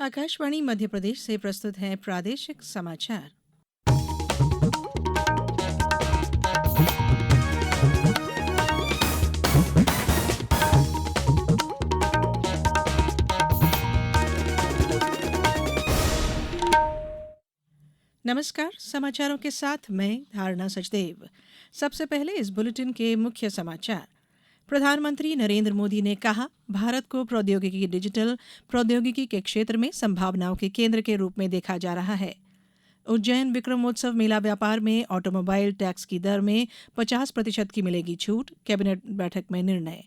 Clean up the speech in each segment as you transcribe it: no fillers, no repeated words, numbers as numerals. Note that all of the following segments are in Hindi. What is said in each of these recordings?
आकाशवाणी मध्य प्रदेश से प्रस्तुत है प्रादेशिक समाचार। नमस्कार, समाचारों के साथ मैं धारणा सचदेव। सबसे पहले इस बुलेटिन के मुख्य समाचार। प्रधानमंत्री नरेंद्र मोदी ने कहा, भारत को प्रौद्योगिकी डिजिटल प्रौद्योगिकी के क्षेत्र में संभावनाओं के केंद्र के रूप में देखा जा रहा है। उज्जैन विक्रमोत्सव मेला व्यापार में ऑटोमोबाइल टैक्स की दर में 50% की मिलेगी छूट, कैबिनेट बैठक में निर्णय।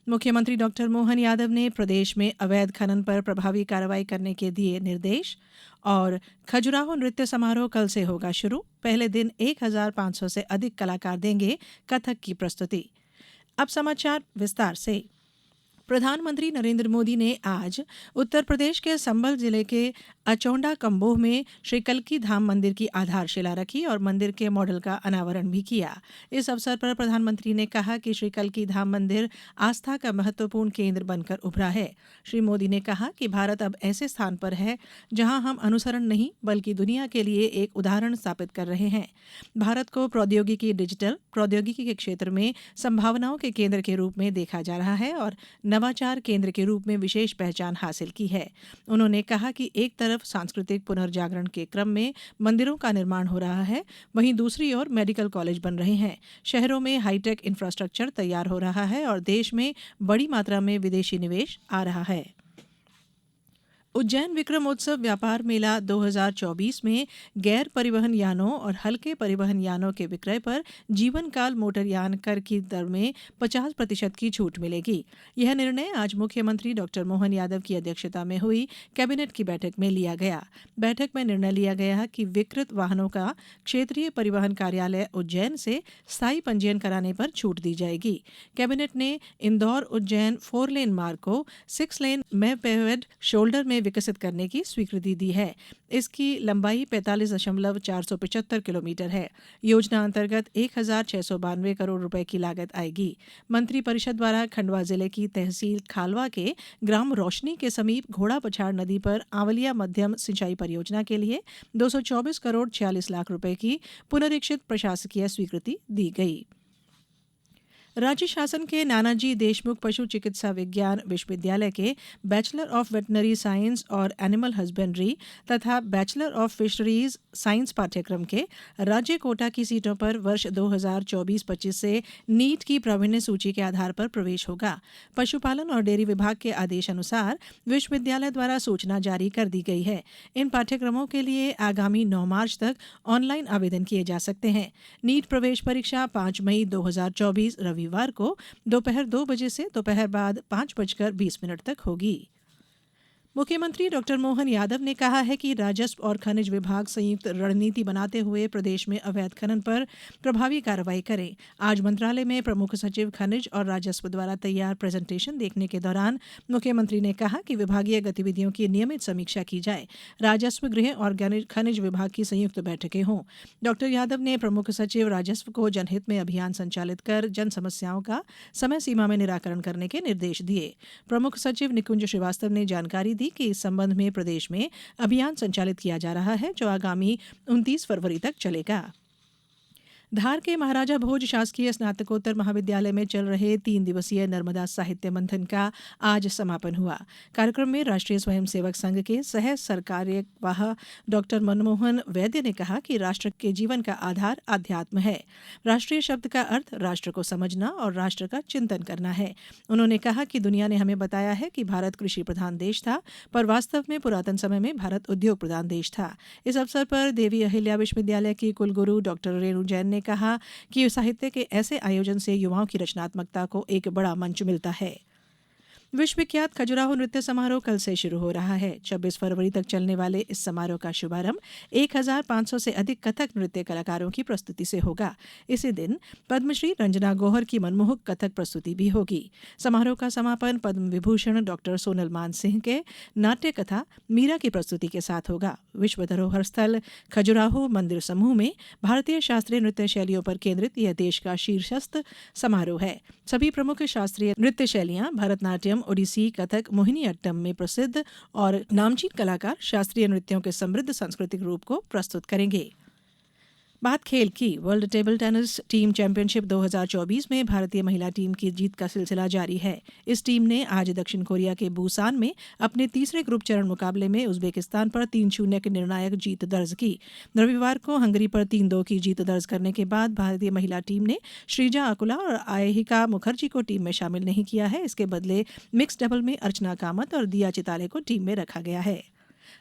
मुख्यमंत्री डॉक्टर मोहन यादव ने प्रदेश में अवैध खनन पर प्रभावी कार्रवाई करने के दिए निर्देश। और खजुराहो नृत्य समारोह कल से होगा शुरू। पहले दिन 1500 से अधिक कलाकार देंगे कथक की प्रस्तुति। अब समाचार विस्तार से। प्रधानमंत्री नरेंद्र मोदी ने आज उत्तर प्रदेश के संभल जिले के अचौंडा कम्बोह में श्री कल्की धाम मंदिर की आधारशिला रखी और मंदिर के मॉडल का अनावरण भी किया। इस अवसर पर प्रधानमंत्री ने कहा कि श्री कल्की धाम मंदिर आस्था का महत्वपूर्ण केंद्र बनकर उभरा है। श्री मोदी ने कहा कि भारत अब ऐसे स्थान पर है जहां हम अनुसरण नहीं बल्कि दुनिया के लिए एक उदाहरण स्थापित कर रहे हैं। भारत को प्रौद्योगिकी डिजिटल प्रौद्योगिकी के क्षेत्र में संभावनाओं के केंद्र के रूप में देखा जा रहा है और नवाचार केंद्र के रूप में विशेष पहचान हासिल की है। उन्होंने कहा कि एक तरफ सांस्कृतिक पुनर्जागरण के क्रम में मंदिरों का निर्माण हो रहा है, वहीं दूसरी ओर मेडिकल कॉलेज बन रहे हैं, शहरों में हाईटेक इंफ्रास्ट्रक्चर तैयार हो रहा है और देश में बड़ी मात्रा में विदेशी निवेश आ रहा है। उज्जैन विक्रमोत्सव व्यापार मेला 2024 में गैर परिवहन यानों और हल्के परिवहन यानों के विक्रय पर जीवन काल मोटर यान कर की दर में 50% की छूट मिलेगी। यह निर्णय आज मुख्यमंत्री डॉक्टर मोहन यादव की अध्यक्षता में हुई कैबिनेट की बैठक में लिया गया। बैठक में निर्णय लिया गया कि विकृत वाहनों का क्षेत्रीय परिवहन कार्यालय उज्जैन से स्थायी पंजीयन कराने पर छूट दी जाएगी। कैबिनेट ने इंदौर उज्जैन 4 लेन मार्ग को 6 लेन में पेवर्ड शोल्डर में विकसित करने की स्वीकृति दी है। इसकी लंबाई 45.475 किलोमीटर है। योजना अंतर्गत 1692 करोड़ रुपए की लागत आएगी। मंत्री परिषद द्वारा खंडवा जिले की तहसील खालवा के ग्राम रोशनी के समीप घोड़ा पछाड़ नदी पर आंवलिया मध्यम सिंचाई परियोजना के लिए 224 करोड़ 46 लाख रुपए की पुनरीक्षित प्रशासकीय स्वीकृति दी गई। राज्य शासन के नानाजी देशमुख पशु चिकित्सा विज्ञान विश्वविद्यालय के बैचलर ऑफ वेटनरी साइंस और एनिमल हस्बेंड्री तथा बैचलर ऑफ फिशरीज साइंस पाठ्यक्रम के राज्य कोटा की सीटों पर वर्ष 2024-25 से नीट की प्रावीण्य सूची के आधार पर प्रवेश होगा। पशुपालन और डेयरी विभाग के आदेश अनुसार विश्वविद्यालय द्वारा सूचना जारी कर दी गई है। इन पाठ्यक्रमों के लिए आगामी 9 मार्च तक ऑनलाइन आवेदन किए जा सकते हैं। नीट प्रवेश परीक्षा 5 मई 2024 रविवार को दोपहर 2 बजे से दोपहर बाद 5:20 तक होगी। मुख्यमंत्री डॉक्टर मोहन यादव ने कहा है कि राजस्व और खनिज विभाग संयुक्त रणनीति बनाते हुए प्रदेश में अवैध खनन पर प्रभावी कार्रवाई करें। आज मंत्रालय में प्रमुख सचिव खनिज और राजस्व द्वारा तैयार प्रेजेंटेशन देखने के दौरान मुख्यमंत्री ने कहा कि विभागीय गतिविधियों की नियमित समीक्षा की जाए। राजस्व, गृह और खनिज विभाग की संयुक्त बैठकें हों। डॉक्टर यादव ने प्रमुख सचिव राजस्व को जनहित में अभियान संचालित कर जन समस्याओं का समय सीमा में निराकरण करने के निर्देश दिए। प्रमुख सचिव निकुंज श्रीवास्तव ने जानकारी दी कि इस संबंध में प्रदेश में अभियान संचालित किया जा रहा है जो आगामी 29 फरवरी तक चलेगा। धार के महाराजा भोज शासकीय स्नातकोत्तर महाविद्यालय में चल रहे 3 दिवसीय नर्मदा साहित्य मंथन का आज समापन हुआ। कार्यक्रम में राष्ट्रीय स्वयंसेवक संघ के सह सरकार्यवाह डॉक्टर मनमोहन वैद्य ने कहा कि राष्ट्र के जीवन का आधार अध्यात्म है। राष्ट्रीय शब्द का अर्थ राष्ट्र को समझना और राष्ट्र का चिंतन करना है। उन्होंने कहा कि दुनिया ने हमें बताया है कि भारत कृषि प्रधान देश था, पर वास्तव में पुरातन समय में भारत उद्योग प्रधान देश था। इस अवसर पर देवी अहिल्या विश्वविद्यालय की कुलगुरु डॉक्टर रेणु जैन ने कहा कि साहित्य के ऐसे आयोजन से युवाओं की रचनात्मकता को एक बड़ा मंच मिलता है। विश्व विख्यात खजुराहो नृत्य समारोह कल से शुरू हो रहा है। 26 फरवरी तक चलने वाले इस समारोह का शुभारंभ 1500 से अधिक कथक नृत्य कलाकारों की प्रस्तुति से होगा। इसी दिन पद्मश्री रंजना गौहर की मनमोहक कथक प्रस्तुति भी होगी। समारोह का समापन पद्म विभूषण डॉक्टर सोनल मान सिंह के नाट्य कथा मीरा की प्रस्तुति के साथ होगा। विश्व धरोहर स्थल खजुराहो मंदिर समूह में भारतीय शास्त्रीय नृत्य शैलियों पर केंद्रित यह देश का शीर्षस्थ समारोह है। सभी प्रमुख शास्त्रीय नृत्य शैलियां भरतनाट्यम, ओडिसी, कथक, मोहिनीअट्टम में प्रसिद्ध और नामचीन कलाकार शास्त्रीय नृत्यों के समृद्ध सांस्कृतिक रूप को प्रस्तुत करेंगे। बात खेल की। World table tennis team championship 2024 में भारतीय महिला टीम की जीत का सिलसिला जारी है। इस टीम ने आज दक्षिण कोरिया के बुसान में अपने तीसरे ग्रुप चरण मुकाबले में उज्बेकिस्तान पर 3-0 की निर्णायक जीत दर्ज की। रविवार को हंगरी पर 3-2 की जीत दर्ज करने के बाद भारतीय महिला टीम ने श्रीजा अकुला और आयहिका मुखर्जी को टीम में शामिल नहीं किया है। इसके बदले मिक्स डबल में अर्चना कामत और दिया चिताले को टीम में रखा गया है।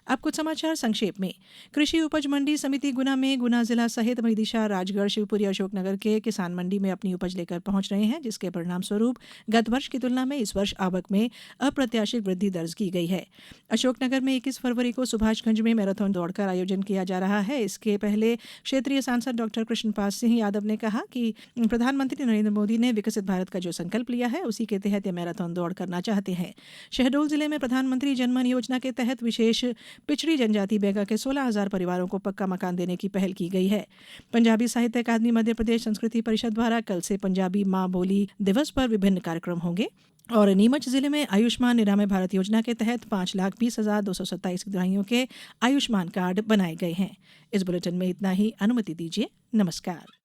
अब कुछ समाचार संक्षेप में। कृषि उपज मंडी समिति गुना में गुना जिला सहित विदिशा, राजगढ़, शिवपुरी, अशोकनगर के किसान मंडी में अपनी उपज लेकर पहुंच रहे हैं, जिसके परिणाम स्वरूप गत वर्ष की तुलना में इस वर्ष आवक में अप्रत्याशित वृद्धि दर्ज की गई है। अशोकनगर में 21 फरवरी को सुभाषगंज में मैराथन दौड़ का आयोजन किया जा रहा है। इसके पहले क्षेत्रीय सांसद डॉक्टर कृष्णपाल सिंह यादव ने कहा कि प्रधानमंत्री नरेंद्र मोदी ने विकसित भारत का जो संकल्प लिया है, उसी के तहत यह मैराथन दौड़ करना चाहते हैं। शहडोल जिले में प्रधानमंत्री जनमन योजना के तहत विशेष पिछड़ी जनजाति बैगा के 16,000 परिवारों को पक्का मकान देने की पहल की गई है। पंजाबी साहित्य अकादमी मध्य प्रदेश संस्कृति परिषद द्वारा कल से पंजाबी माँ बोली दिवस पर विभिन्न कार्यक्रम होंगे। और नीमच जिले में आयुष्मान निरामय भारत योजना के तहत 5,20,227 हितग्राहियों के आयुष्मान कार्ड बनाए गए हैं। इस बुलेटिन में इतना ही। अनुमति दीजिए। नमस्कार।